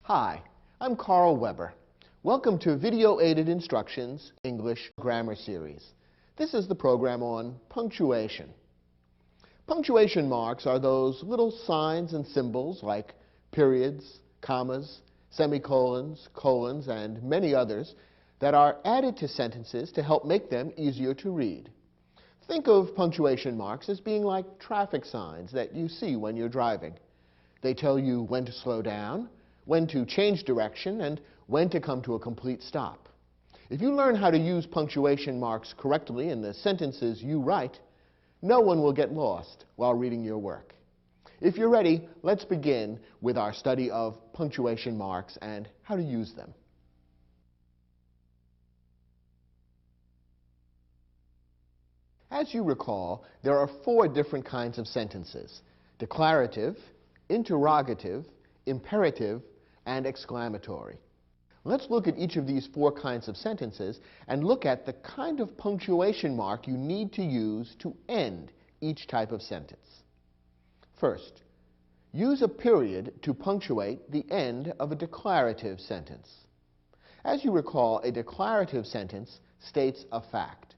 Hi, I'm Carl Weber. Welcome to Video Aided Instructions English Grammar Series. This is the program on punctuation. Punctuation marks are those little signs and symbols like periods, commas, semicolons, colons, and many others that are added to sentences to help make them easier to read. Think of punctuation marks as being like traffic signs that you see when you're driving. They tell you when to slow down, when to change direction, and when to come to a complete stop. If you learn how to use punctuation marks correctly in the sentences you write, no one will get lost while reading your work. If you're ready, let's begin with our study of punctuation marks and how to use them. As you recall, there are 4 different kinds of sentences: declarative, interrogative, imperative, and exclamatory. Let's look at each of these 4 kinds of sentences and look at the kind of punctuation mark you need to use to end each type of sentence. First, use a period to punctuate the end of a declarative sentence. As you recall, a declarative sentence states a fact.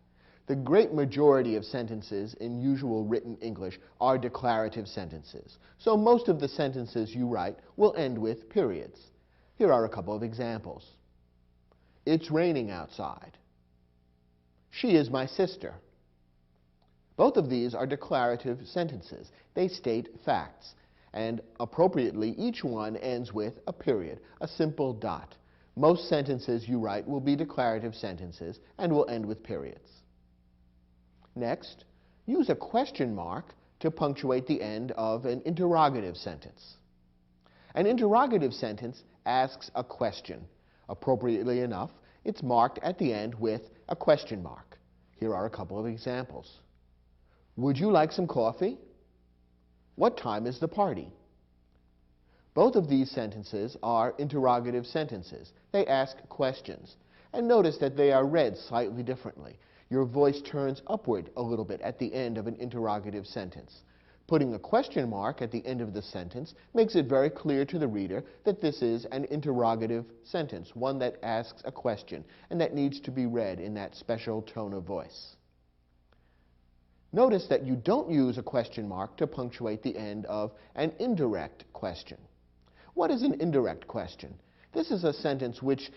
The great majority of sentences in usual written English are declarative sentences, so most of the sentences you write will end with periods. Here are a couple of examples. It's raining outside. She is my sister. Both of these are declarative sentences. They state facts, and appropriately, each one ends with a period, a simple dot. Most sentences you write will be declarative sentences and will end with periods. Next, use a question mark to punctuate the end of an interrogative sentence. An interrogative sentence asks a question. Appropriately enough, it's marked at the end with a question mark. Here are a couple of examples. Would you like some coffee? What time is the party? Both of these sentences are interrogative sentences. They ask questions. And notice that they are read slightly differently. Your voice turns upward a little bit at the end of an interrogative sentence. Putting a question mark at the end of the sentence makes it very clear to the reader that this is an interrogative sentence, one that asks a question, and that needs to be read in that special tone of voice. Notice that you don't use a question mark to punctuate the end of an indirect question. What is an indirect question? This is a sentence which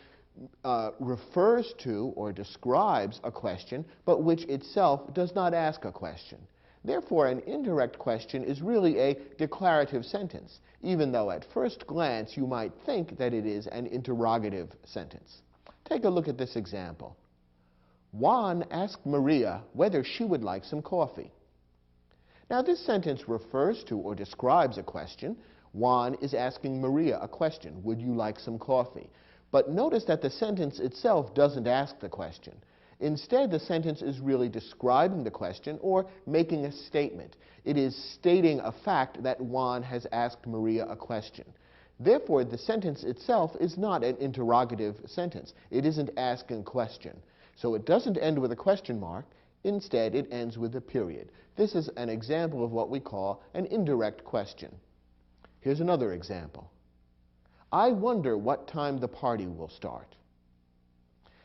refers to or describes a question, but which itself does not ask a question. Therefore, an indirect question is really a declarative sentence, even though at first glance you might think that it is an interrogative sentence. Take a look at this example. Juan asked Maria whether she would like some coffee. Now, this sentence refers to or describes a question. Juan is asking Maria a question. Would you like some coffee? But notice that the sentence itself doesn't ask the question. Instead, the sentence is really describing the question or making a statement. It is stating a fact that Juan has asked Maria a question. Therefore, the sentence itself is not an interrogative sentence. It isn't asking a question. So it doesn't end with a question mark. Instead, it ends with a period. This is an example of what we call an indirect question. Here's another example. I wonder what time the party will start.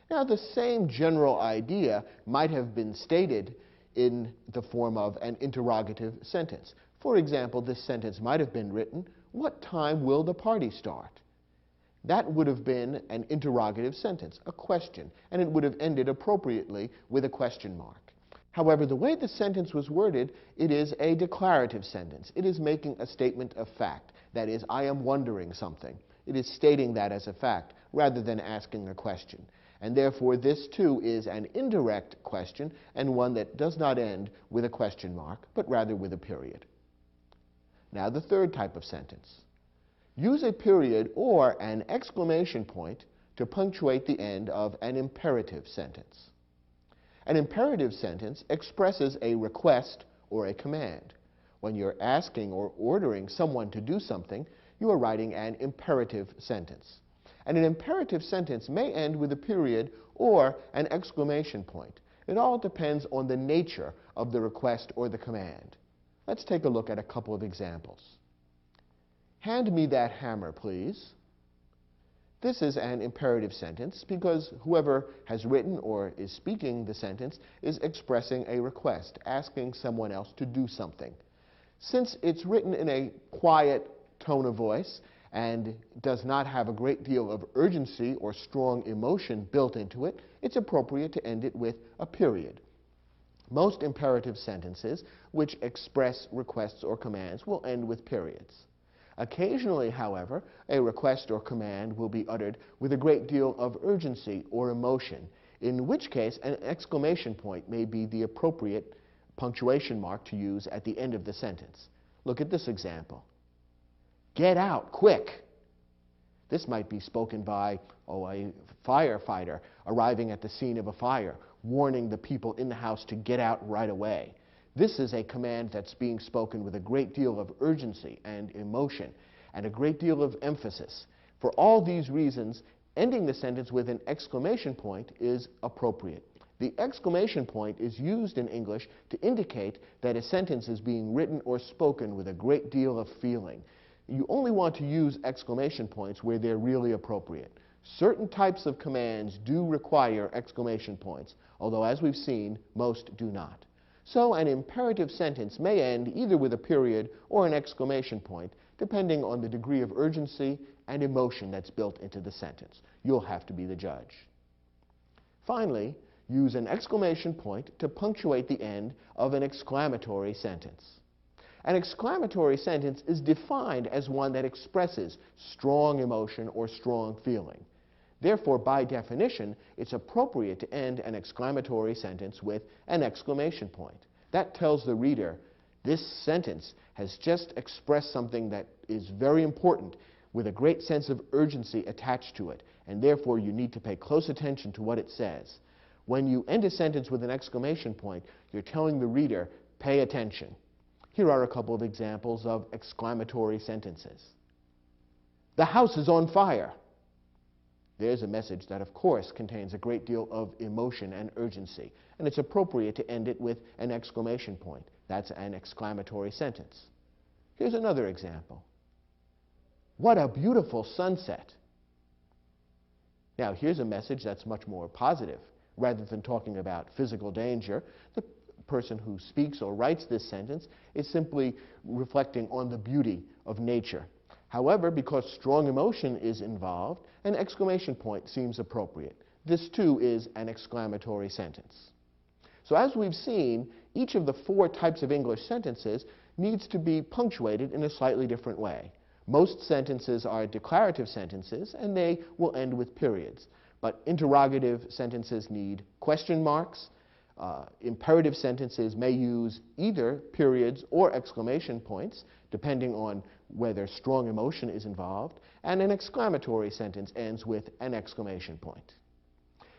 Now, the same general idea might have been stated in the form of an interrogative sentence. For example, this sentence might have been written, what time will the party start? That would have been an interrogative sentence, a question, and it would have ended appropriately with a question mark. However, the way the sentence was worded, it is a declarative sentence. It is making a statement of fact. That is, I am wondering something. It is stating that as a fact rather than asking a question. And therefore, this too is an indirect question and one that does not end with a question mark, but rather with a period. Now, the third type of sentence. Use a period or an exclamation point to punctuate the end of an imperative sentence. An imperative sentence expresses a request or a command. When you're asking or ordering someone to do something, you are writing an imperative sentence. And an imperative sentence may end with a period or an exclamation point. It all depends on the nature of the request or the command. Let's take a look at a couple of examples. Hand me that hammer, please. This is an imperative sentence because whoever has written or is speaking the sentence is expressing a request, asking someone else to do something. Since it's written in a quiet tone of voice and does not have a great deal of urgency or strong emotion built into it, it's appropriate to end it with a period. Most imperative sentences which express requests or commands will end with periods. Occasionally, however, a request or command will be uttered with a great deal of urgency or emotion, in which case an exclamation point may be the appropriate punctuation mark to use at the end of the sentence. Look at this example. Get out, quick! This might be spoken by a firefighter arriving at the scene of a fire, warning the people in the house to get out right away. This is a command that's being spoken with a great deal of urgency and emotion and a great deal of emphasis. For all these reasons, ending the sentence with an exclamation point is appropriate. The exclamation point is used in English to indicate that a sentence is being written or spoken with a great deal of feeling. You only want to use exclamation points where they're really appropriate. Certain types of commands do require exclamation points, although as we've seen, most do not. So an imperative sentence may end either with a period or an exclamation point, depending on the degree of urgency and emotion that's built into the sentence. You'll have to be the judge. Finally, use an exclamation point to punctuate the end of an exclamatory sentence. An exclamatory sentence is defined as one that expresses strong emotion or strong feeling. Therefore, by definition, it's appropriate to end an exclamatory sentence with an exclamation point. That tells the reader, this sentence has just expressed something that is very important with a great sense of urgency attached to it, and therefore you need to pay close attention to what it says. When you end a sentence with an exclamation point, you're telling the reader, pay attention. Here are a couple of examples of exclamatory sentences. The house is on fire. There's a message that, of course, contains a great deal of emotion and urgency, and it's appropriate to end it with an exclamation point. That's an exclamatory sentence. Here's another example. What a beautiful sunset. Now, here's a message that's much more positive. Rather than talking about physical danger, the person who speaks or writes this sentence is simply reflecting on the beauty of nature. However, because strong emotion is involved, an exclamation point seems appropriate. This, too, is an exclamatory sentence. So as we've seen, each of the four types of English sentences needs to be punctuated in a slightly different way. Most sentences are declarative sentences, and they will end with periods. But interrogative sentences need question marks. Imperative sentences may use either periods or exclamation points, depending on whether strong emotion is involved, and an exclamatory sentence ends with an exclamation point.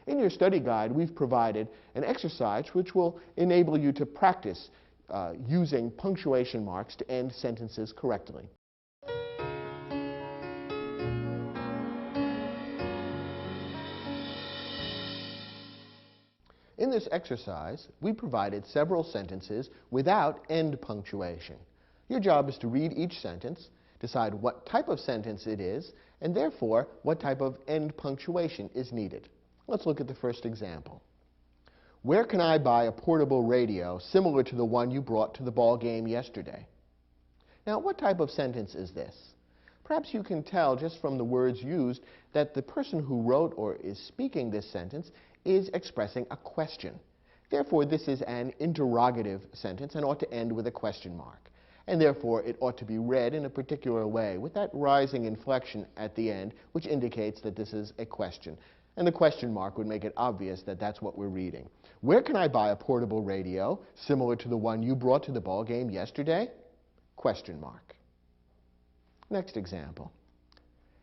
In your study guide, we've provided an exercise which will enable you to practice using punctuation marks to end sentences correctly. In this exercise, we provided several sentences without end punctuation. Your job is to read each sentence, decide what type of sentence it is, and therefore what type of end punctuation is needed. Let's look at the first example. Where can I buy a portable radio similar to the one you brought to the ball game yesterday? Now, what type of sentence is this? Perhaps you can tell just from the words used that the person who wrote or is speaking this sentence is expressing a question. Therefore, this is an interrogative sentence and ought to end with a question mark. And therefore, it ought to be read in a particular way with that rising inflection at the end, which indicates that this is a question. And the question mark would make it obvious that that's what we're reading. Where can I buy a portable radio similar to the one you brought to the ball game yesterday? Question mark. Next example.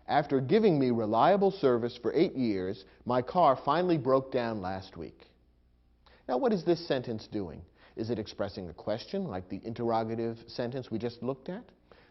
After giving me reliable service for 8 years, my car finally broke down last week. Now, what is this sentence doing? Is it expressing a question, like the interrogative sentence we just looked at?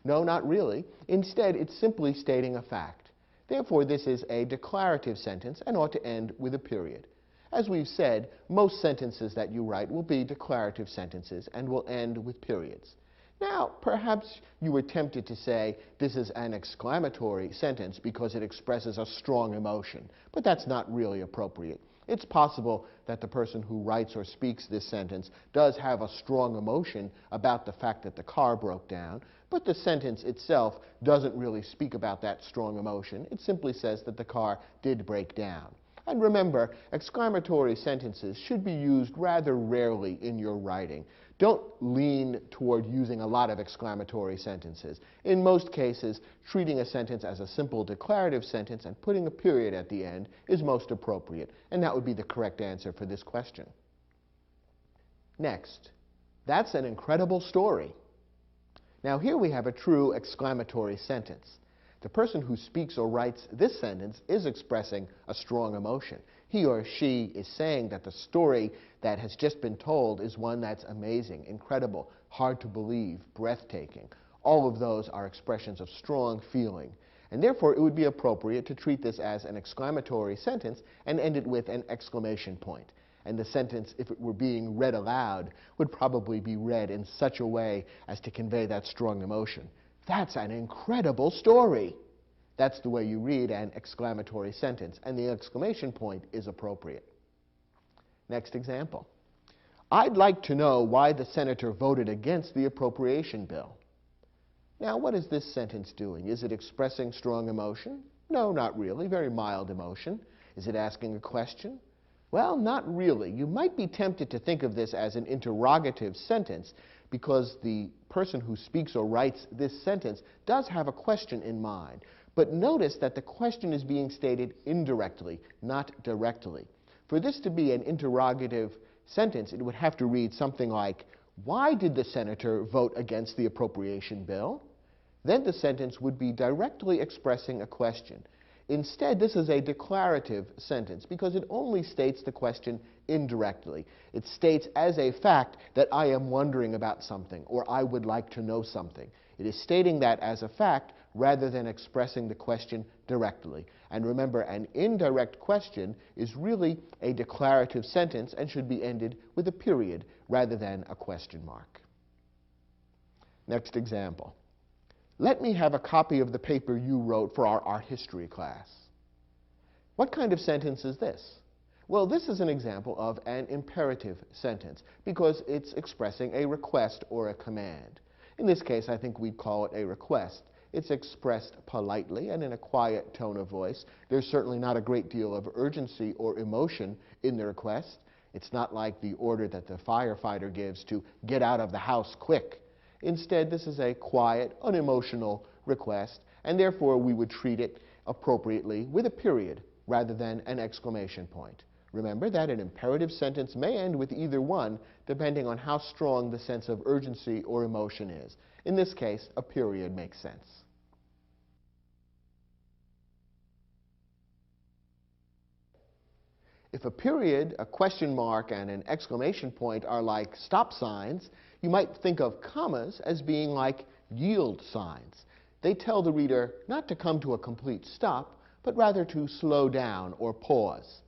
No, not really. Instead, it's simply stating a fact. Therefore, this is a declarative sentence and ought to end with a period. As we've said, most sentences that you write will be declarative sentences and will end with periods. Now, perhaps you were tempted to say this is an exclamatory sentence because it expresses a strong emotion, but that's not really appropriate. It's possible that the person who writes or speaks this sentence does have a strong emotion about the fact that the car broke down, but the sentence itself doesn't really speak about that strong emotion. It simply says that the car did break down. And remember, exclamatory sentences should be used rather rarely in your writing. Don't lean toward using a lot of exclamatory sentences. In most cases, treating a sentence as a simple declarative sentence and putting a period at the end is most appropriate, and that would be the correct answer for this question. Next, that's an incredible story. Now here we have a true exclamatory sentence. The person who speaks or writes this sentence is expressing a strong emotion. He or she is saying that the story that has just been told is one that's amazing, incredible, hard to believe, breathtaking. All of those are expressions of strong feeling. And therefore, it would be appropriate to treat this as an exclamatory sentence and end it with an exclamation point. And the sentence, if it were being read aloud, would probably be read in such a way as to convey that strong emotion. That's an incredible story. That's the way you read an exclamatory sentence, and the exclamation point is appropriate. Next example. I'd like to know why the senator voted against the appropriation bill. Now, what is this sentence doing? Is it expressing strong emotion? No, not really. Very mild emotion. Is it asking a question? Well, not really. You might be tempted to think of this as an interrogative sentence because the person who speaks or writes this sentence does have a question in mind. But notice that the question is being stated indirectly, not directly. For this to be an interrogative sentence, it would have to read something like, why did the senator vote against the appropriation bill? Then the sentence would be directly expressing a question. Instead, this is a declarative sentence because it only states the question indirectly. It states as a fact that I am wondering about something or I would like to know something. It is stating that as a fact rather than expressing the question directly. And remember, an indirect question is really a declarative sentence and should be ended with a period rather than a question mark. Next example. Let me have a copy of the paper you wrote for our art history class. What kind of sentence is this? Well, this is an example of an imperative sentence because it's expressing a request or a command. In this case, I think we'd call it a request. It's expressed politely and in a quiet tone of voice. There's certainly not a great deal of urgency or emotion in the request. It's not like the order that the firefighter gives to get out of the house quick. Instead, this is a quiet, unemotional request, and therefore we would treat it appropriately with a period rather than an exclamation point. Remember that an imperative sentence may end with either one, depending on how strong the sense of urgency or emotion is. In this case, a period makes sense. If a period, a question mark, and an exclamation point are like stop signs, you might think of commas as being like yield signs. They tell the reader not to come to a complete stop, but rather to slow down or pause.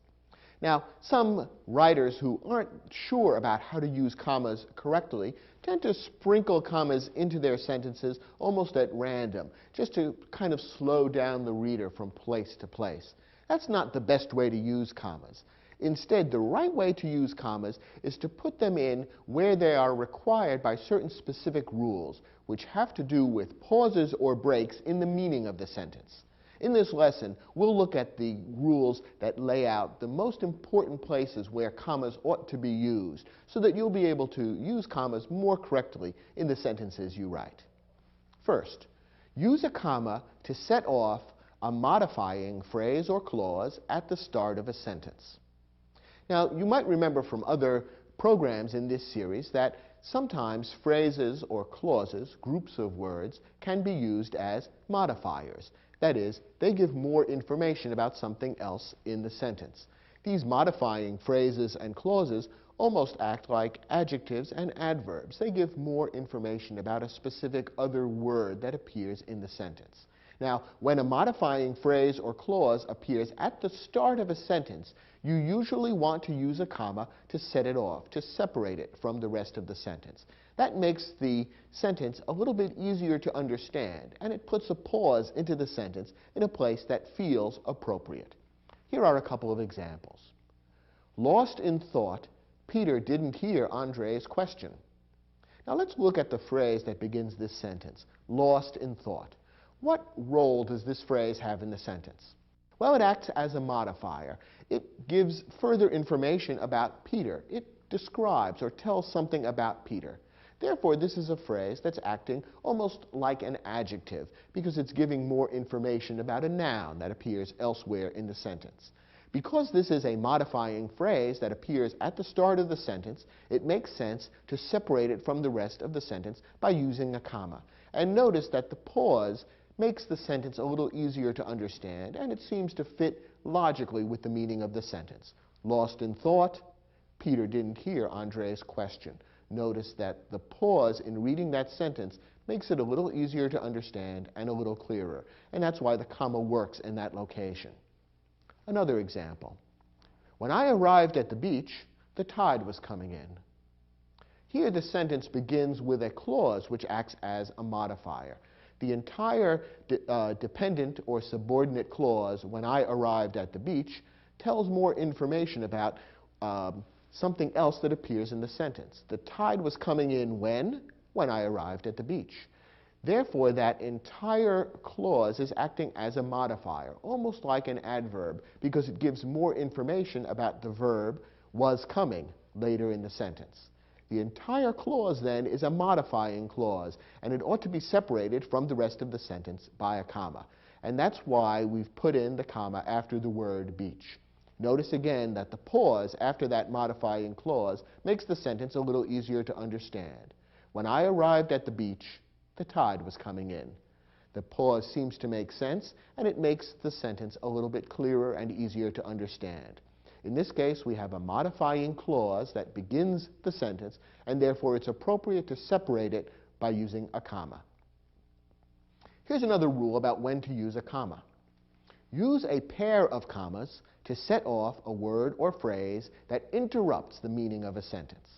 Now, some writers who aren't sure about how to use commas correctly tend to sprinkle commas into their sentences almost at random, just to kind of slow down the reader from place to place. That's not the best way to use commas. Instead, the right way to use commas is to put them in where they are required by certain specific rules, which have to do with pauses or breaks in the meaning of the sentence. In this lesson, we'll look at the rules that lay out the most important places where commas ought to be used, so that you'll be able to use commas more correctly in the sentences you write. First, use a comma to set off a modifying phrase or clause at the start of a sentence. Now, you might remember from other programs in this series that sometimes phrases or clauses, groups of words, can be used as modifiers. That is, they give more information about something else in the sentence. These modifying phrases and clauses almost act like adjectives and adverbs. They give more information about a specific other word that appears in the sentence. Now, when a modifying phrase or clause appears at the start of a sentence, you usually want to use a comma to set it off, to separate it from the rest of the sentence. That makes the sentence a little bit easier to understand, and it puts a pause into the sentence in a place that feels appropriate. Here are a couple of examples. Lost in thought, Peter didn't hear Andre's question. Now let's look at the phrase that begins this sentence, lost in thought. What role does this phrase have in the sentence? Well, it acts as a modifier. It gives further information about Peter. It describes or tells something about Peter. Therefore, this is a phrase that's acting almost like an adjective because it's giving more information about a noun that appears elsewhere in the sentence. Because this is a modifying phrase that appears at the start of the sentence, it makes sense to separate it from the rest of the sentence by using a comma. And notice that the pause makes the sentence a little easier to understand, and it seems to fit logically with the meaning of the sentence. Lost in thought, Peter didn't hear Andre's question. Notice that the pause in reading that sentence makes it a little easier to understand and a little clearer, and that's why the comma works in that location. Another example. When I arrived at the beach, the tide was coming in. Here the sentence begins with a clause which acts as a modifier. The entire dependent or subordinate clause, when I arrived at the beach, tells more information about something else that appears in the sentence. The tide was coming in when? When I arrived at the beach. Therefore, that entire clause is acting as a modifier, almost like an adverb, because it gives more information about the verb was coming later in the sentence. The entire clause, then, is a modifying clause, and it ought to be separated from the rest of the sentence by a comma. And that's why we've put in the comma after the word beach. Notice again that the pause after that modifying clause makes the sentence a little easier to understand. When I arrived at the beach, the tide was coming in. The pause seems to make sense, and it makes the sentence a little bit clearer and easier to understand. In this case, we have a modifying clause that begins the sentence, and therefore it's appropriate to separate it by using a comma. Here's another rule about when to use a comma. Use a pair of commas to set off a word or phrase that interrupts the meaning of a sentence.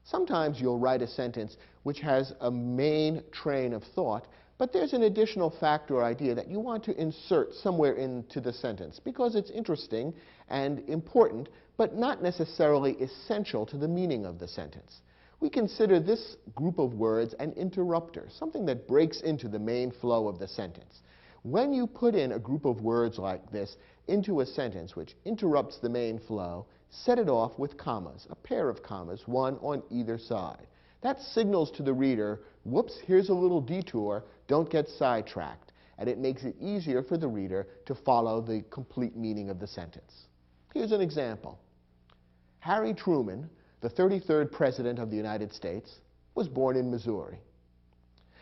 Sometimes you'll write a sentence which has a main train of thought, but there's an additional fact or idea that you want to insert somewhere into the sentence because it's interesting and important, but not necessarily essential to the meaning of the sentence. We consider this group of words an interrupter, something that breaks into the main flow of the sentence. When you put in a group of words like this into a sentence which interrupts the main flow, set it off with commas, a pair of commas, one on either side. That signals to the reader, whoops, here's a little detour, don't get sidetracked, and it makes it easier for the reader to follow the complete meaning of the sentence. Here's an example. Harry Truman, the 33rd President of the United States, was born in Missouri.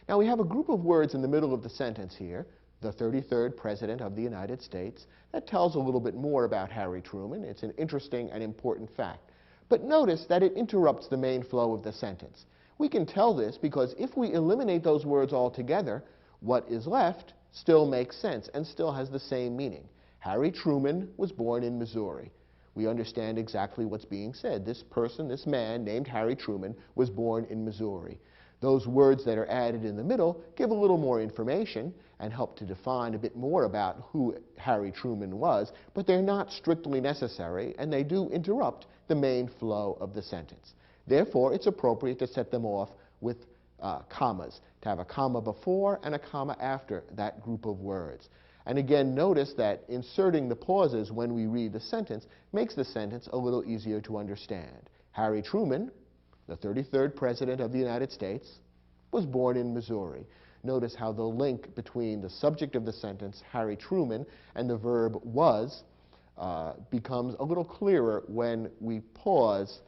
Now we have a group of words in the middle of the sentence here, the 33rd President of the United States. That tells a little bit more about Harry Truman. It's an interesting and important fact. But notice that it interrupts the main flow of the sentence. We can tell this because if we eliminate those words altogether, what is left still makes sense and still has the same meaning. Harry Truman was born in Missouri. We understand exactly what's being said. This person, this man named Harry Truman, was born in Missouri. Those words that are added in the middle give a little more information and help to define a bit more about who Harry Truman was, but they're not strictly necessary, and they do interrupt the main flow of the sentence. Therefore, it's appropriate to set them off with commas, to have a comma before and a comma after that group of words. And again, notice that inserting the pauses when we read the sentence makes the sentence a little easier to understand. Harry Truman, the 33rd President of the United States, was born in Missouri. Notice how the link between the subject of the sentence, Harry Truman, and the verb was becomes a little clearer when we pause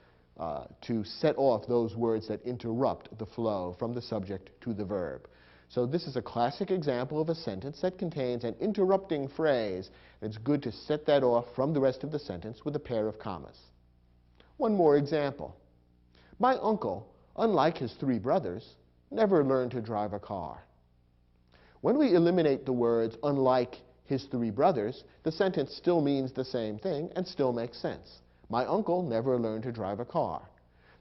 to set off those words that interrupt the flow from the subject to the verb. So this is a classic example of a sentence that contains an interrupting phrase. It's good to set that off from the rest of the sentence with a pair of commas. One more example. My uncle, unlike his three brothers, never learned to drive a car. When we eliminate the words unlike his three brothers, the sentence still means the same thing and still makes sense. My uncle never learned to drive a car.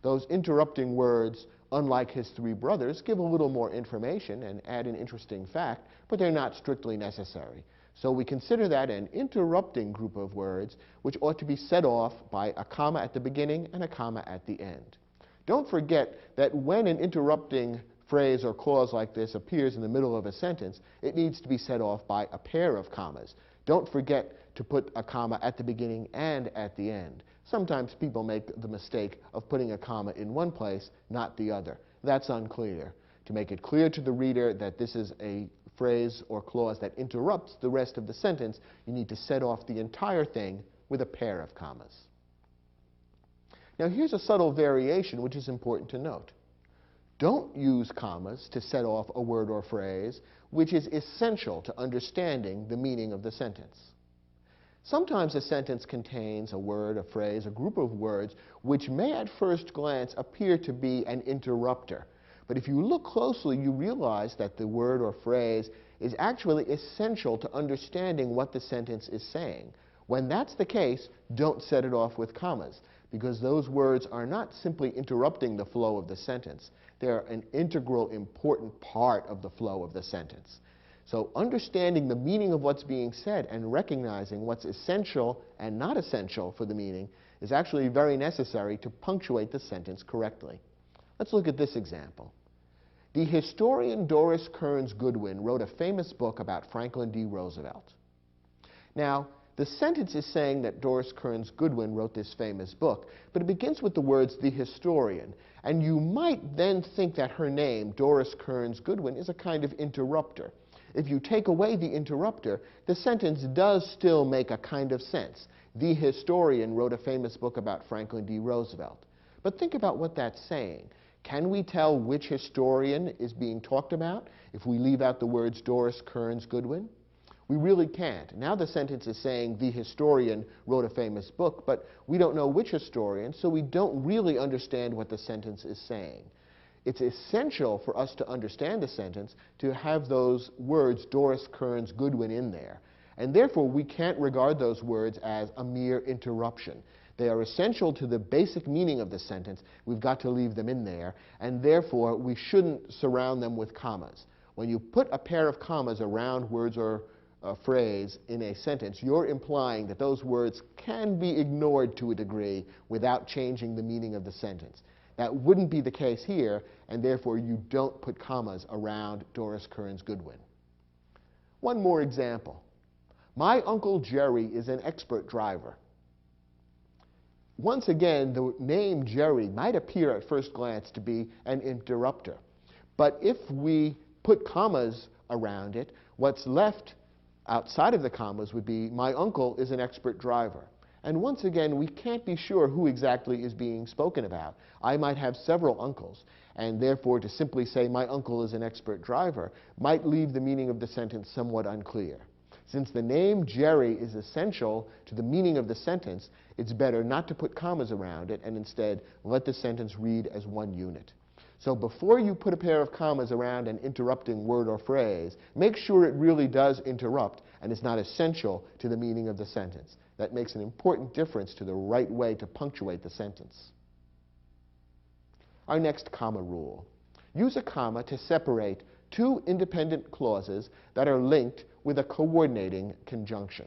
Those interrupting words, unlike his three brothers, give a little more information and add an interesting fact, but they're not strictly necessary. So we consider that an interrupting group of words which ought to be set off by a comma at the beginning and a comma at the end. Don't forget that when an interrupting phrase or clause like this appears in the middle of a sentence, it needs to be set off by a pair of commas. Don't forget to put a comma at the beginning and at the end. Sometimes people make the mistake of putting a comma in one place, not the other. That's unclear. To make it clear to the reader that this is a phrase or clause that interrupts the rest of the sentence, you need to set off the entire thing with a pair of commas. Now here's a subtle variation which is important to note. Don't use commas to set off a word or phrase which is essential to understanding the meaning of the sentence. Sometimes a sentence contains a word, a phrase, a group of words which may at first glance appear to be an interrupter. But if you look closely, you realize that the word or phrase is actually essential to understanding what the sentence is saying. When that's the case, don't set it off with commas, because those words are not simply interrupting the flow of the sentence. They're an integral, important part of the flow of the sentence. So understanding the meaning of what's being said and recognizing what's essential and not essential for the meaning is actually very necessary to punctuate the sentence correctly. Let's look at this example. The historian Doris Kearns Goodwin wrote a famous book about Franklin D. Roosevelt. Now, the sentence is saying that Doris Kearns Goodwin wrote this famous book, but it begins with the words, the historian, and you might then think that her name, Doris Kearns Goodwin, is a kind of interrupter. If you take away the interrupter, the sentence does still make a kind of sense. The historian wrote a famous book about Franklin D. Roosevelt. But think about what that's saying. Can we tell which historian is being talked about if we leave out the words Doris Kearns Goodwin? We really can't. Now the sentence is saying the historian wrote a famous book, but we don't know which historian, so we don't really understand what the sentence is saying. It's essential for us to understand the sentence to have those words Doris Kearns Goodwin in there. And therefore, we can't regard those words as a mere interruption. They are essential to the basic meaning of the sentence. We've got to leave them in there, and therefore we shouldn't surround them with commas. When you put a pair of commas around words or a phrase in a sentence, you're implying that those words can be ignored to a degree without changing the meaning of the sentence. That wouldn't be the case here, and therefore you don't put commas around Doris Kearns Goodwin. One more example. My Uncle Jerry is an expert driver. Once again, the name Jerry might appear at first glance to be an interrupter. But if we put commas around it, what's left outside of the commas would be, my uncle is an expert driver. And once again, we can't be sure who exactly is being spoken about. I might have several uncles, and therefore to simply say my uncle is an expert driver might leave the meaning of the sentence somewhat unclear. Since the name Jerry is essential to the meaning of the sentence, it's better not to put commas around it and instead let the sentence read as one unit. So before you put a pair of commas around an interrupting word or phrase, make sure it really does interrupt and is not essential to the meaning of the sentence. That makes an important difference to the right way to punctuate the sentence. Our next comma rule. Use a comma to separate two independent clauses that are linked with a coordinating conjunction.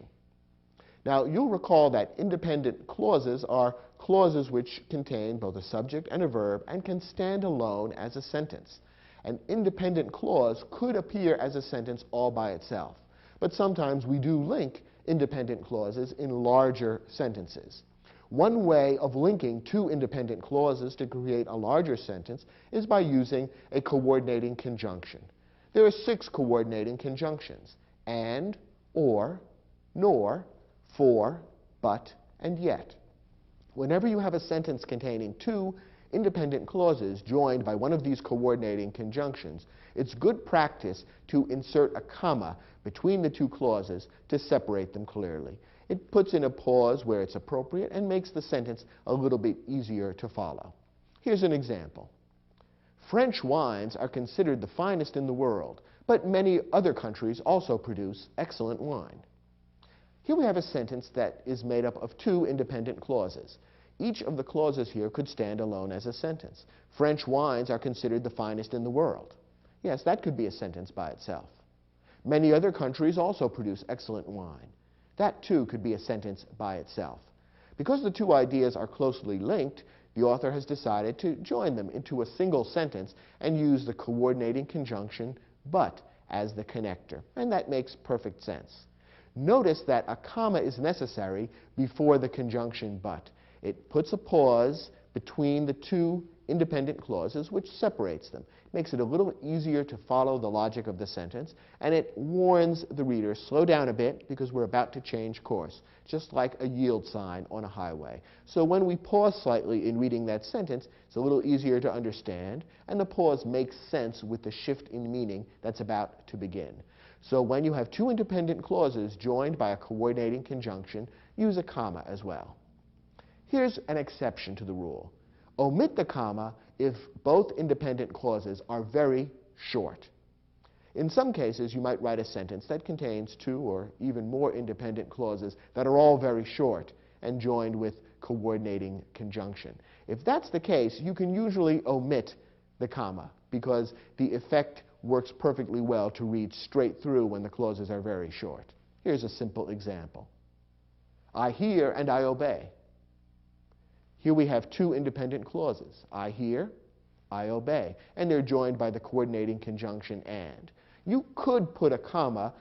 Now, you'll recall that independent clauses are clauses which contain both a subject and a verb and can stand alone as a sentence. An independent clause could appear as a sentence all by itself, but sometimes we do link independent clauses in larger sentences. One way of linking two independent clauses to create a larger sentence is by using a coordinating conjunction. There are 6 coordinating conjunctions: and, or, nor, for, but, and yet. Whenever you have a sentence containing 2 independent clauses joined by one of these coordinating conjunctions, it's good practice to insert a comma between the 2 clauses to separate them clearly. It puts in a pause where it's appropriate and makes the sentence a little bit easier to follow. Here's an example. French wines are considered the finest in the world, but many other countries also produce excellent wine. Here we have a sentence that is made up of 2 independent clauses. each of the clauses here could stand alone as a sentence. French wines are considered the finest in the world. Yes, that could be a sentence by itself. Many other countries also produce excellent wine. That too could be a sentence by itself. Because the two ideas are closely linked, the author has decided to join them into a single sentence and use the coordinating conjunction but as the connector, and that makes perfect sense. Notice that a comma is necessary before the conjunction but. It puts a pause between the two independent clauses, which separates them. It makes it a little easier to follow the logic of the sentence, and it warns the reader, slow down a bit because we're about to change course, just like a yield sign on a highway. So when we pause slightly in reading that sentence, it's a little easier to understand, and the pause makes sense with the shift in meaning that's about to begin. So when you have two independent clauses joined by a coordinating conjunction, use a comma as well. Here's an exception to the rule. Omit the comma if both independent clauses are very short. In some cases, you might write a sentence that contains two or even more independent clauses that are all very short and joined with coordinating conjunction. If that's the case, you can usually omit the comma because the effect works perfectly well to read straight through when the clauses are very short. Here's a simple example. I hear and I obey. Here we have two independent clauses. I hear, I obey. And they're joined by the coordinating conjunction and. You could put a comma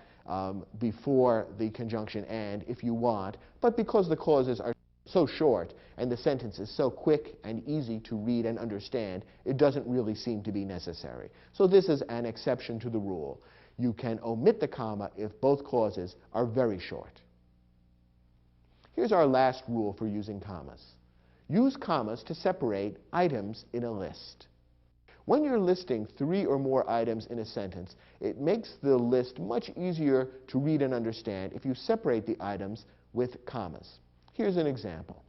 before the conjunction and if you want, but because the clauses are so short and the sentence is so quick and easy to read and understand, it doesn't really seem to be necessary. So this is an exception to the rule. You can omit the comma if both clauses are very short. Here's our last rule for using commas. Use commas to separate items in a list. When you're listing three or more items in a sentence, it makes the list much easier to read and understand if you separate the items with commas. Here's an example.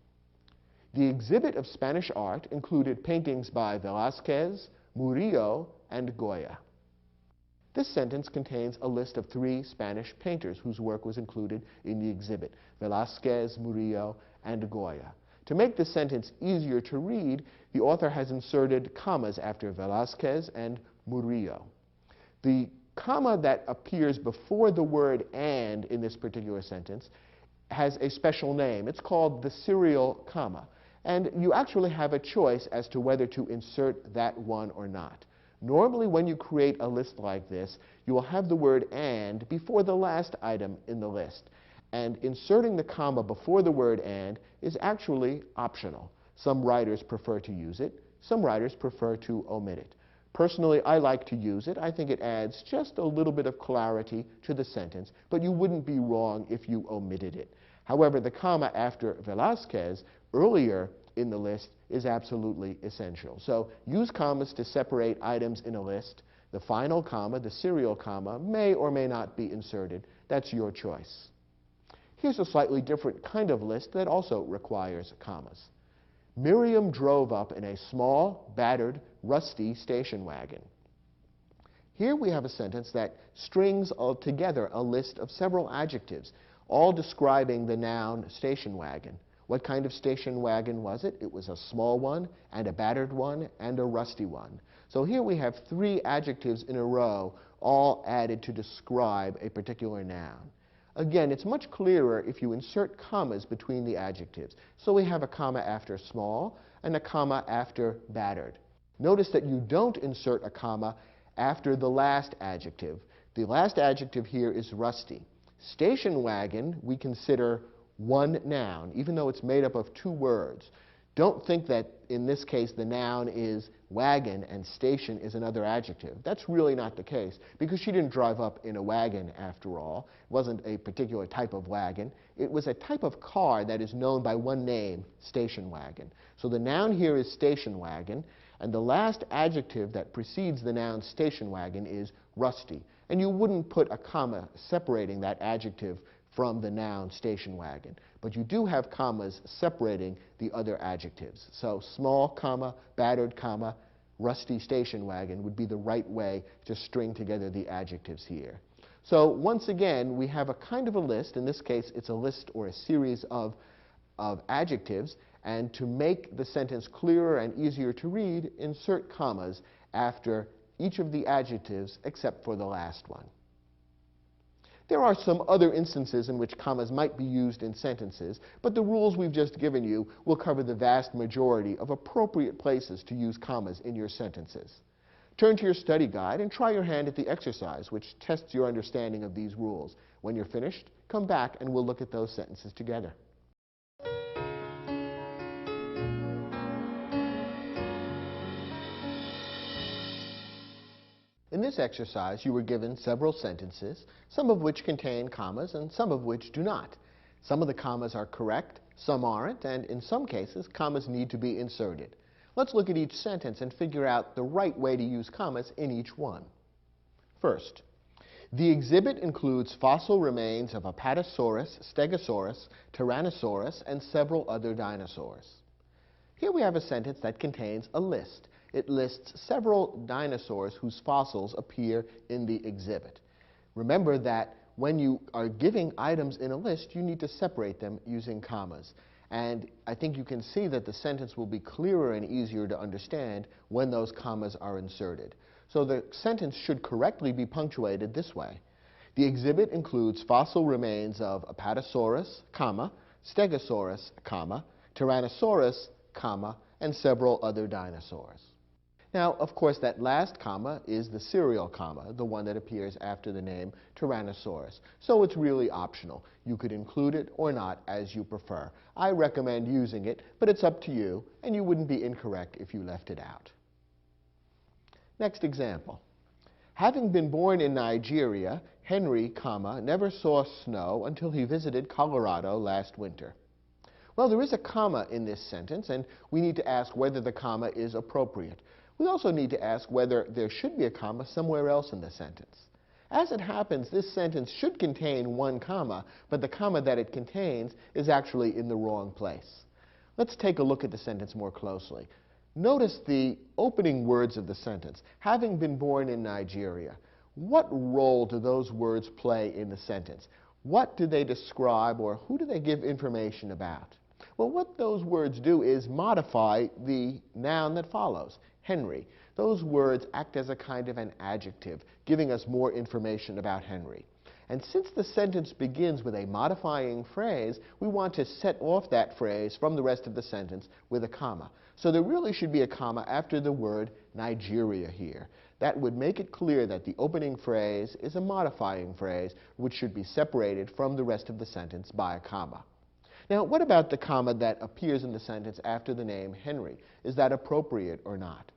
The exhibit of Spanish art included paintings by Velázquez, Murillo, and Goya. This sentence contains a list of three Spanish painters whose work was included in the exhibit: Velázquez, Murillo, and Goya. To make the sentence easier to read, the author has inserted commas after Velázquez and Murillo. The comma that appears before the word and in this particular sentence has a special name. It's called the serial comma. And you actually have a choice as to whether to insert that one or not. Normally, when you create a list like this, you will have the word and before the last item in the list. And inserting the comma before the word and is actually optional. Some writers prefer to use it. Some writers prefer to omit it. Personally, I like to use it. I think it adds just a little bit of clarity to the sentence, but you wouldn't be wrong if you omitted it. However, the comma after Velázquez earlier in the list is absolutely essential. So use commas to separate items in a list. The final comma, the serial comma, may or may not be inserted. That's your choice. Here's a slightly different kind of list that also requires commas. Miriam drove up in a small, battered, rusty station wagon. Here we have a sentence that strings together a list of several adjectives, all describing the noun station wagon. What kind of station wagon was it? It was a small one, and a battered one, and a rusty one. So here we have three adjectives in a row, all added to describe a particular noun. Again, it's much clearer if you insert commas between the adjectives. So we have a comma after small and a comma after battered. Notice that you don't insert a comma after the last adjective. The last adjective here is rusty. Station wagon we consider one noun, even though it's made up of two words. Don't think that in this case the noun is wagon and station is another adjective. That's really not the case, because she didn't drive up in a wagon after all. It wasn't a particular type of wagon. It was a type of car that is known by one name, station wagon. So the noun here is station wagon, and the last adjective that precedes the noun station wagon is rusty. And you wouldn't put a comma separating that adjective from the noun station wagon. But you do have commas separating the other adjectives. So small comma, battered comma, rusty station wagon would be the right way to string together the adjectives here. So once again, we have a kind of a list. In this case, it's a list or a series of adjectives. And to make the sentence clearer and easier to read, insert commas after each of the adjectives except for the last one. There are some other instances in which commas might be used in sentences, but the rules we've just given you will cover the vast majority of appropriate places to use commas in your sentences. Turn to your study guide and try your hand at the exercise, which tests your understanding of these rules. When you're finished, come back and we'll look at those sentences together. In this exercise, you were given several sentences, some of which contain commas and some of which do not. Some of the commas are correct, some aren't, and in some cases, commas need to be inserted. Let's look at each sentence and figure out the right way to use commas in each one. First, the exhibit includes fossil remains of Apatosaurus, Stegosaurus, Tyrannosaurus, and several other dinosaurs. Here we have a sentence that contains a list. It lists several dinosaurs whose fossils appear in the exhibit. Remember that when you are giving items in a list, you need to separate them using commas. And I think you can see that the sentence will be clearer and easier to understand when those commas are inserted. So the sentence should correctly be punctuated this way. The exhibit includes fossil remains of Apatosaurus, comma, Stegosaurus, comma, Tyrannosaurus, comma, and several other dinosaurs. Now, of course, that last comma is the serial comma, the one that appears after the name Tyrannosaurus. So it's really optional. You could include it or not as you prefer. I recommend using it, but it's up to you, and you wouldn't be incorrect if you left it out. Next example. Having been born in Nigeria, Henry, comma, never saw snow until he visited Colorado last winter. Well, there is a comma in this sentence, and we need to ask whether the comma is appropriate. We also need to ask whether there should be a comma somewhere else in the sentence. As it happens, this sentence should contain one comma, but the comma that it contains is actually in the wrong place. Let's take a look at the sentence more closely. Notice the opening words of the sentence. Having been born in Nigeria. What role do those words play in the sentence? What do they describe, or who do they give information about? Well, what those words do is modify the noun that follows, Henry. Those words act as a kind of an adjective, giving us more information about Henry. And since the sentence begins with a modifying phrase, we want to set off that phrase from the rest of the sentence with a comma. So there really should be a comma after the word Nigeria here. That would make it clear that the opening phrase is a modifying phrase, which should be separated from the rest of the sentence by a comma. Now, what about the comma that appears in the sentence after the name Henry? Is that appropriate or not?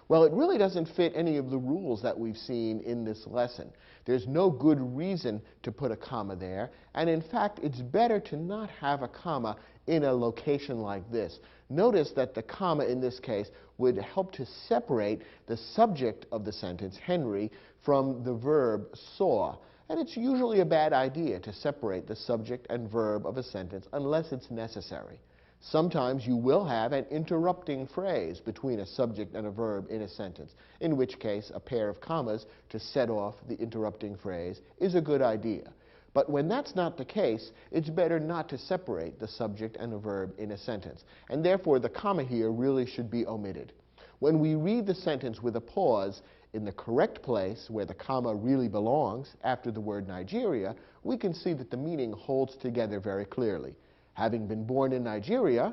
Well, it really doesn't fit any of the rules that we've seen in this lesson. There's no good reason to put a comma there, and in fact, it's better to not have a comma in a location like this. Notice that the comma in this case would help to separate the subject of the sentence, Henry, from the verb saw. And it's usually a bad idea to separate the subject and verb of a sentence unless it's necessary. Sometimes you will have an interrupting phrase between a subject and a verb in a sentence, in which case a pair of commas to set off the interrupting phrase is a good idea. But when that's not the case, it's better not to separate the subject and the verb in a sentence, and therefore the comma here really should be omitted. When we read the sentence with a pause in the correct place where the comma really belongs after the word Nigeria, we can see that the meaning holds together very clearly. Having been born in Nigeria,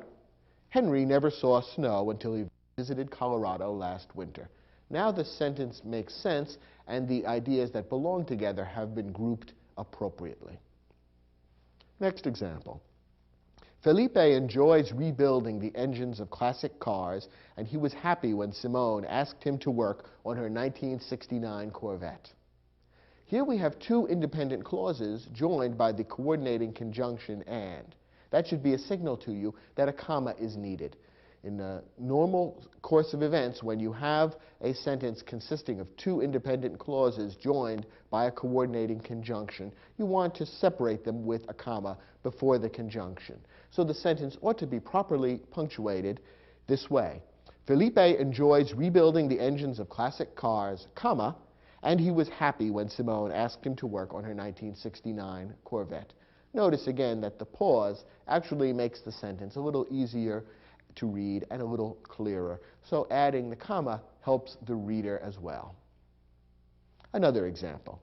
Henry never saw snow until he visited Colorado last winter. Now the sentence makes sense, and the ideas that belong together have been grouped appropriately. Next example. Felipe enjoys rebuilding the engines of classic cars, and he was happy when Simone asked him to work on her 1969 Corvette. Here we have two independent clauses joined by the coordinating conjunction and. That should be a signal to you that a comma is needed. In the normal course of events, when you have a sentence consisting of two independent clauses joined by a coordinating conjunction, you want to separate them with a comma before the conjunction. So the sentence ought to be properly punctuated this way. Felipe enjoys rebuilding the engines of classic cars, comma, and he was happy when Simone asked him to work on her 1969 Corvette. Notice again that the pause actually makes the sentence a little easier to read and a little clearer. So adding the comma helps the reader as well. Another example.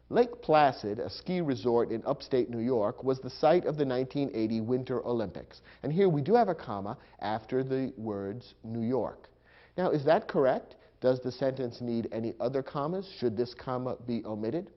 Lake Placid, a ski resort in upstate New York, was the site of the 1980 Winter Olympics. And here we do have a comma after the words New York. Now, is that correct? Does the sentence need any other commas? Should this comma be omitted?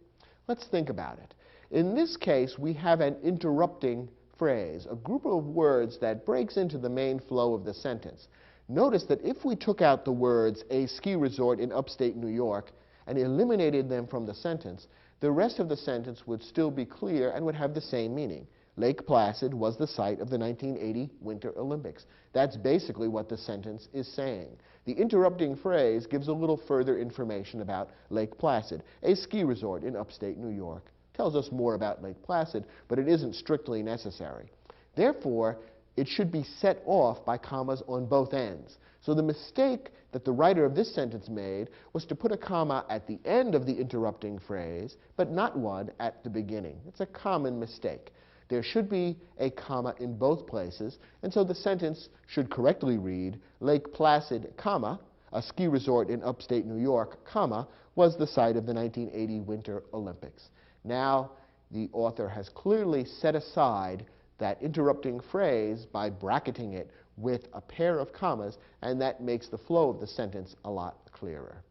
Let's think about it. In this case, we have an interrupting phrase, a group of words that breaks into the main flow of the sentence. Notice that if we took out the words a ski resort in upstate New York and eliminated them from the sentence, the rest of the sentence would still be clear and would have the same meaning. Lake Placid was the site of the 1980 Winter Olympics. That's basically what the sentence is saying. The interrupting phrase gives a little further information about Lake Placid, a ski resort in upstate New York. Tells us more about Lake Placid, but it isn't strictly necessary. Therefore, it should be set off by commas on both ends. So the mistake that the writer of this sentence made was to put a comma at the end of the interrupting phrase, but not one at the beginning. It's a common mistake. There should be a comma in both places, and so the sentence should correctly read, Lake Placid, comma, a ski resort in upstate New York, comma, was the site of the 1980 Winter Olympics. Now, the author has clearly set aside that interrupting phrase by bracketing it with a pair of commas, and that makes the flow of the sentence a lot clearer.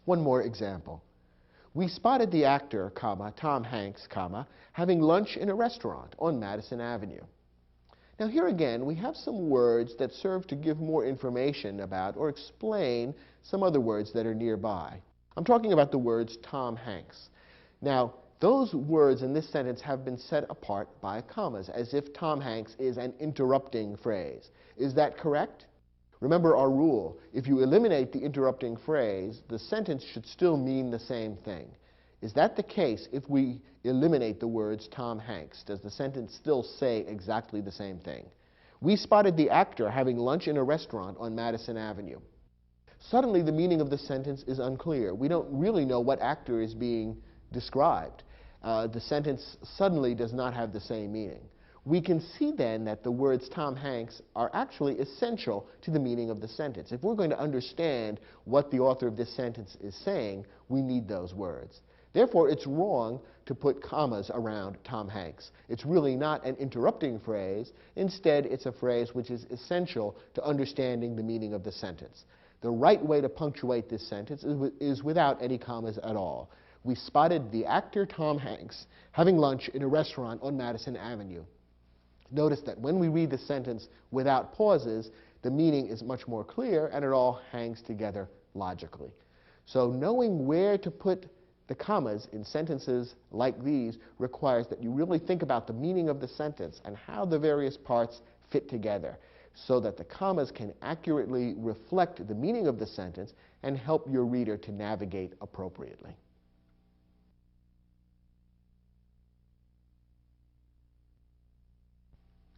One more example. We spotted the actor, comma, Tom Hanks, comma, having lunch in a restaurant on Madison Avenue. Now here again, we have some words that serve to give more information about or explain some other words that are nearby. I'm talking about the words Tom Hanks. Now, those words in this sentence have been set apart by commas, as if Tom Hanks is an interrupting phrase. Is that correct? Remember our rule. If you eliminate the interrupting phrase, the sentence should still mean the same thing. Is that the case if we eliminate the words Tom Hanks? Does the sentence still say exactly the same thing? We spotted the actor having lunch in a restaurant on Madison Avenue. Suddenly, the meaning of the sentence is unclear. We don't really know what actor is being described. The sentence suddenly does not have the same meaning. We can see then that the words Tom Hanks are actually essential to the meaning of the sentence. If we're going to understand what the author of this sentence is saying, we need those words. Therefore, it's wrong to put commas around Tom Hanks. It's really not an interrupting phrase. Instead, it's a phrase which is essential to understanding the meaning of the sentence. The right way to punctuate this sentence is without any commas at all. We spotted the actor Tom Hanks having lunch in a restaurant on Madison Avenue. Notice that when we read the sentence without pauses, the meaning is much more clear and it all hangs together logically. So knowing where to put the commas in sentences like these requires that you really think about the meaning of the sentence and how the various parts fit together so that the commas can accurately reflect the meaning of the sentence and help your reader to navigate appropriately.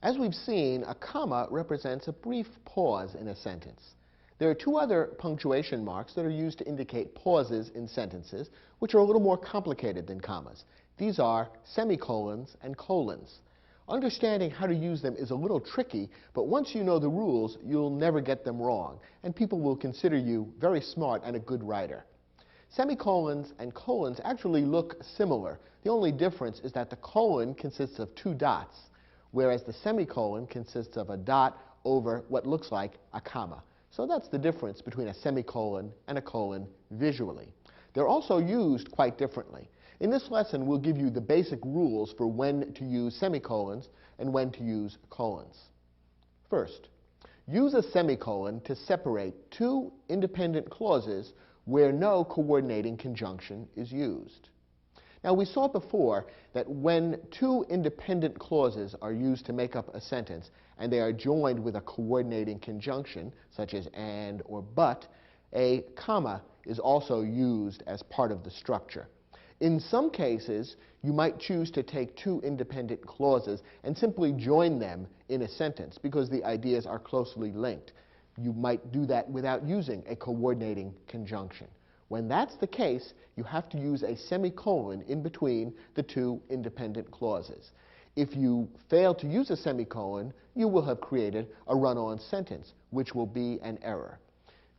As we've seen, a comma represents a brief pause in a sentence. There are two other punctuation marks that are used to indicate pauses in sentences, which are a little more complicated than commas. These are semicolons and colons. Understanding how to use them is a little tricky, but once you know the rules, you'll never get them wrong, and people will consider you very smart and a good writer. Semicolons and colons actually look similar. The only difference is that the colon consists of two dots, whereas the semicolon consists of a dot over what looks like a comma. So that's the difference between a semicolon and a colon visually. They're also used quite differently. In this lesson, we'll give you the basic rules for when to use semicolons and when to use colons. First, use a semicolon to separate two independent clauses where no coordinating conjunction is used. Now, we saw before that when two independent clauses are used to make up a sentence and they are joined with a coordinating conjunction, such as and or but, a comma is also used as part of the structure. In some cases, you might choose to take two independent clauses and simply join them in a sentence because the ideas are closely linked. You might do that without using a coordinating conjunction. When that's the case, you have to use a semicolon in between the two independent clauses. If you fail to use a semicolon, you will have created a run-on sentence, which will be an error.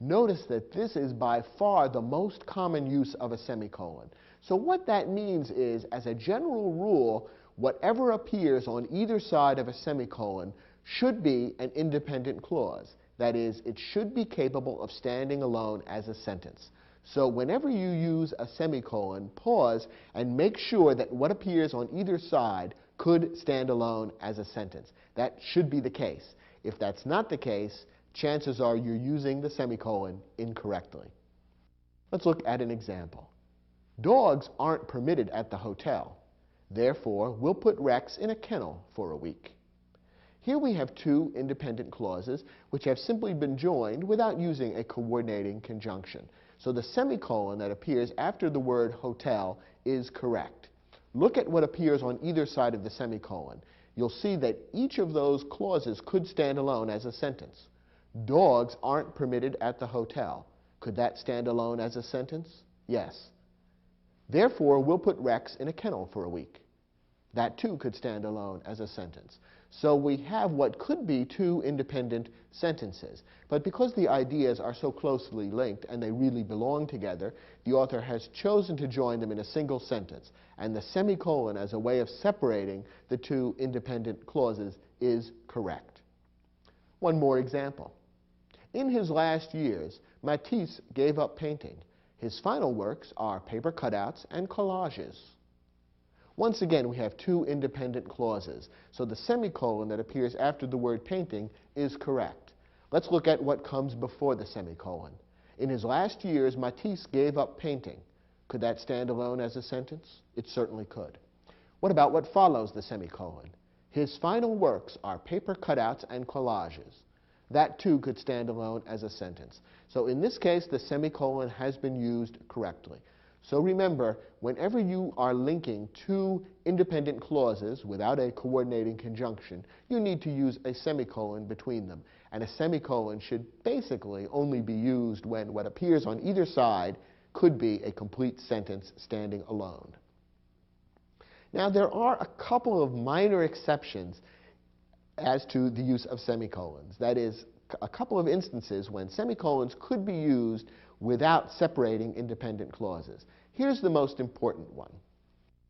Notice that this is by far the most common use of a semicolon. So what that means is, as a general rule, whatever appears on either side of a semicolon should be an independent clause. That is, it should be capable of standing alone as a sentence. So whenever you use a semicolon, pause and make sure that what appears on either side could stand alone as a sentence. That should be the case. If that's not the case, chances are you're using the semicolon incorrectly. Let's look at an example. Dogs aren't permitted at the hotel. Therefore, we'll put Rex in a kennel for a week. Here we have two independent clauses which have simply been joined without using a coordinating conjunction. So the semicolon that appears after the word hotel is correct. Look at what appears on either side of the semicolon. You'll see that each of those clauses could stand alone as a sentence. Dogs aren't permitted at the hotel. Could that stand alone as a sentence? Yes. Therefore, we'll put Rex in a kennel for a week. That too could stand alone as a sentence. So we have what could be two independent sentences. But because the ideas are so closely linked and they really belong together, the author has chosen to join them in a single sentence. And the semicolon as a way of separating the two independent clauses is correct. One more example. In his last years, Matisse gave up painting. His final works are paper cutouts and collages. Once again, we have two independent clauses, so the semicolon that appears after the word painting is correct. Let's look at what comes before the semicolon. In his last years, Matisse gave up painting. Could that stand alone as a sentence? It certainly could. What about what follows the semicolon? His final works are paper cutouts and collages. That too could stand alone as a sentence. So in this case, the semicolon has been used correctly. So remember, whenever you are linking two independent clauses without a coordinating conjunction, you need to use a semicolon between them. And a semicolon should basically only be used when what appears on either side could be a complete sentence standing alone. Now, there are a couple of minor exceptions as to the use of semicolons. That is, a couple of instances when semicolons could be used without separating independent clauses. Here's the most important one.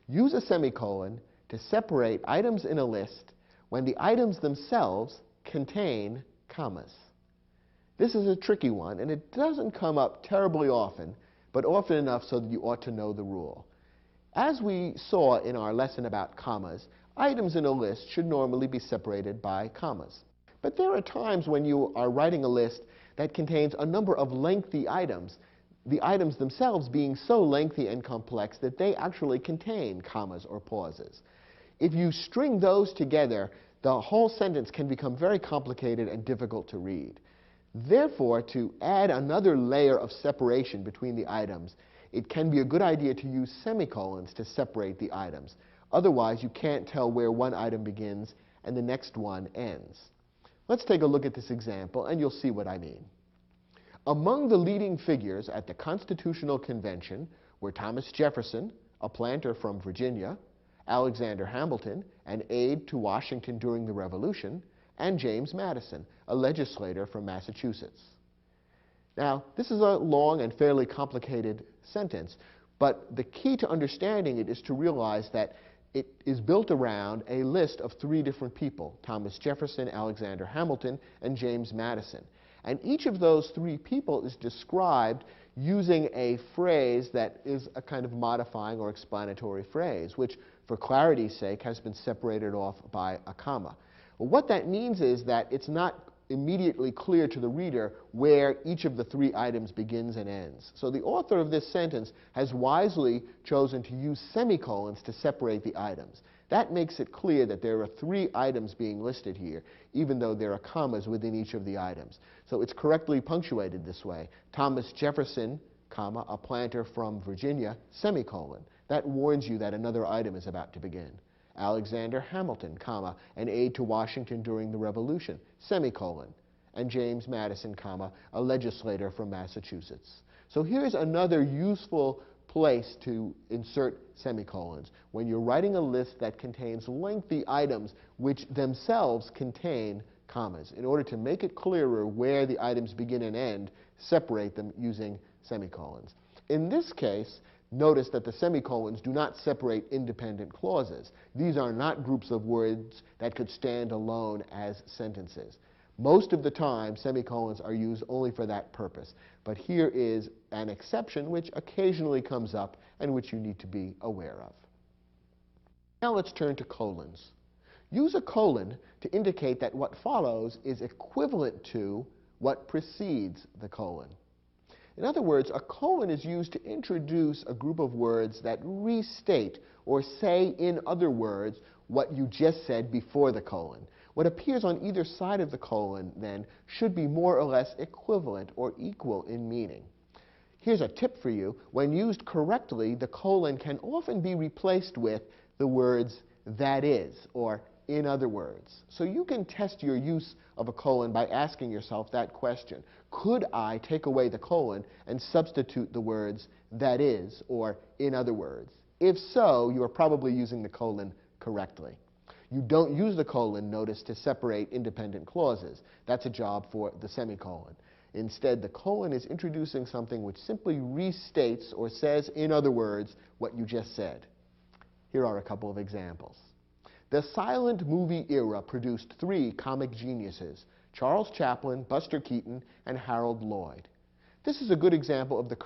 Use a semicolon to separate items in a list when the items themselves contain commas. This is a tricky one, and it doesn't come up terribly often, but often enough so that you ought to know the rule. As we saw in our lesson about commas, items in a list should normally be separated by commas. But there are times when you are writing a list that contains a number of lengthy items, the items themselves being so lengthy and complex that they actually contain commas or pauses. If you string those together, the whole sentence can become very complicated and difficult to read. Therefore, to add another layer of separation between the items, it can be a good idea to use semicolons to separate the items. Otherwise, you can't tell where one item begins and the next one ends. Let's take a look at this example, and you'll see what I mean. Among the leading figures at the Constitutional Convention were Thomas Jefferson, a planter from Virginia, Alexander Hamilton, an aide to Washington during the Revolution, and James Madison, a legislator from Massachusetts. Now, this is a long and fairly complicated sentence, but the key to understanding it is to realize that it is built around a list of three different people: Thomas Jefferson, Alexander Hamilton, and James Madison. And each of those three people is described using a phrase that is a kind of modifying or explanatory phrase, which, for clarity's sake, has been separated off by a comma. Well, what that means is that it's not immediately clear to the reader where each of the three items begins and ends. So the author of this sentence has wisely chosen to use semicolons to separate the items. That makes it clear that there are three items being listed here, even though there are commas within each of the items. So it's correctly punctuated this way: Thomas Jefferson, comma, a planter from Virginia, semicolon. That warns you that another item is about to begin. Alexander Hamilton, comma, an aide to Washington during the Revolution, semicolon. And James Madison, comma, a legislator from Massachusetts. So here's another useful place to insert semicolons when you're writing a list that contains lengthy items which themselves contain commas. In order to make it clearer where the items begin and end, separate them using semicolons. In this case, notice that the semicolons do not separate independent clauses. These are not groups of words that could stand alone as sentences. Most of the time, semicolons are used only for that purpose. But here is an exception which occasionally comes up and which you need to be aware of. Now let's turn to colons. Use a colon to indicate that what follows is equivalent to what precedes the colon. In other words, a colon is used to introduce a group of words that restate or say in other words what you just said before the colon. What appears on either side of the colon, then, should be more or less equivalent or equal in meaning. Here's a tip for you. When used correctly, the colon can often be replaced with the words "that is" or "in other words." So you can test your use of a colon by asking yourself that question. Could I take away the colon and substitute the words "that is" or "in other words"? If so, you are probably using the colon correctly. You don't use the colon, notice, to separate independent clauses. That's a job for the semicolon. Instead, the colon is introducing something which simply restates or says, in other words, what you just said. Here are a couple of examples. The silent movie era produced three comic geniuses: Charles Chaplin, Buster Keaton, and Harold Lloyd. This is a good example of the